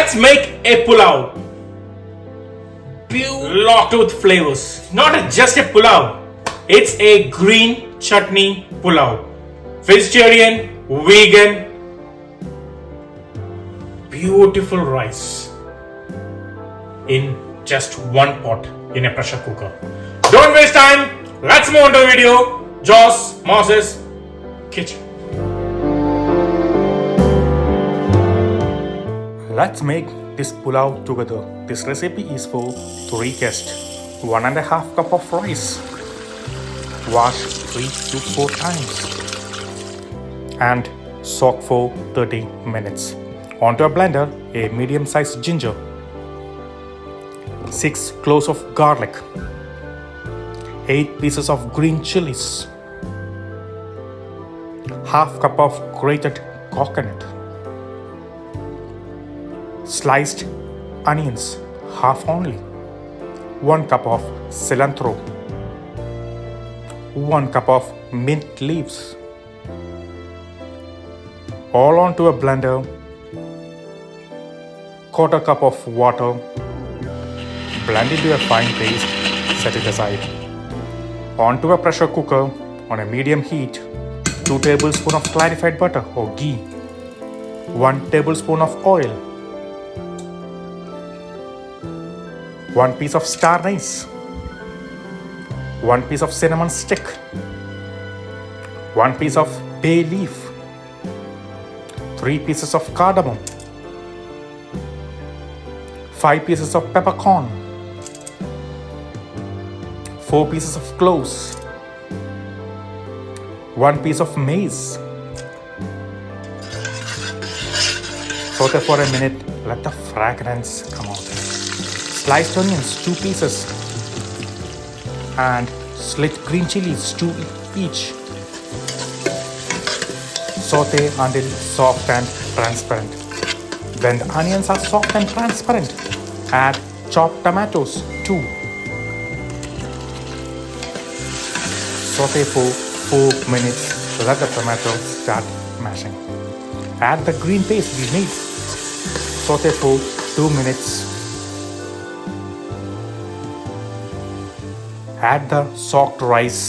Let's make a pulao. Locked with flavors. Not just a pulao. It's a green chutney pulao. Vegetarian, vegan, beautiful rice in just one pot in a pressure cooker. Don't waste time. Let's move on to the video. Joss Moses Kitchen. Let's make this pulao together. This recipe is for 3 guests. 1.5 cup of rice. Wash 3 to 4 times. And soak for 30 minutes. Onto a blender, a medium-sized ginger. 6 cloves of garlic. 8 pieces of green chilies. Half cup of grated coconut. Sliced onions, half only. 1 cup of cilantro. 1 cup of mint leaves. All onto a blender. 1/4 cup of water. Blend into a fine paste. Set it aside. Onto a pressure cooker on a medium heat. 2 tablespoons of clarified butter or ghee. 1 tablespoon of oil. 1 piece of star anise. 1 piece of cinnamon stick. 1 piece of bay leaf. 3 pieces of cardamom. 5 pieces of peppercorn. 4 pieces of cloves. 1 piece of maize. Saute for a minute, let the fragrance come out. Sliced onions, 2 pieces. And slit green chilies, 2 each. Saute until soft and transparent. When the onions are soft and transparent, add chopped tomatoes, 2. Saute for 4 minutes. Let the tomatoes start mashing. Add the green paste we made. Saute for 2 minutes. Add the soaked rice.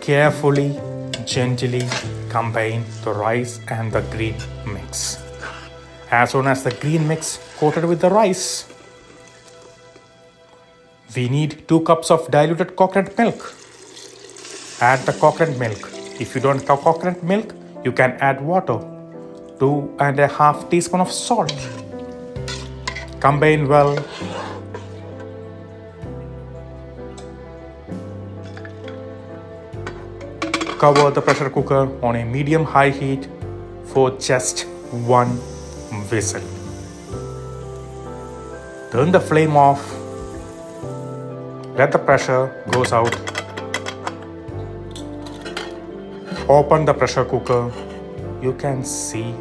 Carefully, gently combine the rice and the green mix. As soon as the green mix coated with the rice, we need 2 cups of diluted coconut milk. Add the coconut milk. If you don't have coconut milk, you can add water. 2.5 teaspoons of salt. Combine well. Cover the pressure cooker on a medium-high heat for just 1 whistle. Turn the flame off. Let the pressure goes out. Open the pressure cooker. You can see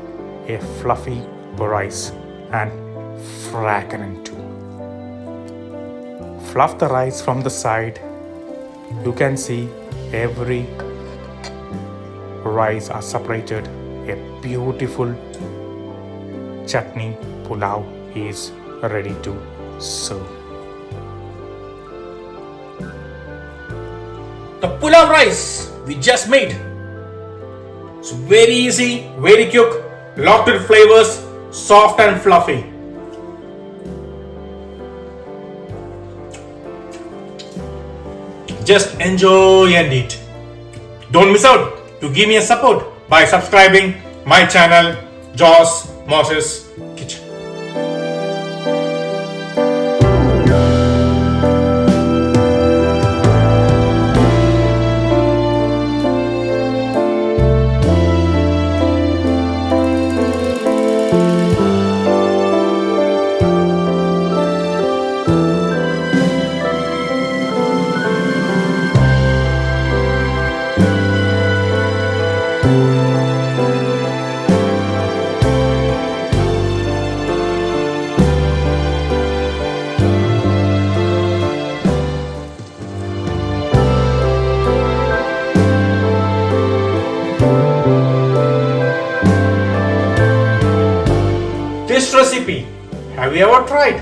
a fluffy rice and fragrant too. Fluff the rice from the side. You can see every rice are separated. A beautiful chutney pulao is ready to serve. The pulao rice we just made. It's very easy, very quick, locked with flavors, soft and fluffy. Just enjoy and eat. Don't miss out. To give me a support by subscribing my channel, Joss Moses Kitchen. this recipe? Have you ever tried?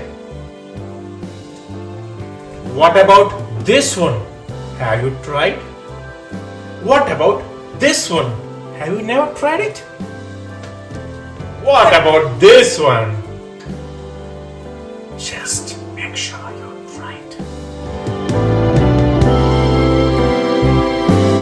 What about this one? Have you tried? What about this one? Have you never tried it? What about this one? Just make sure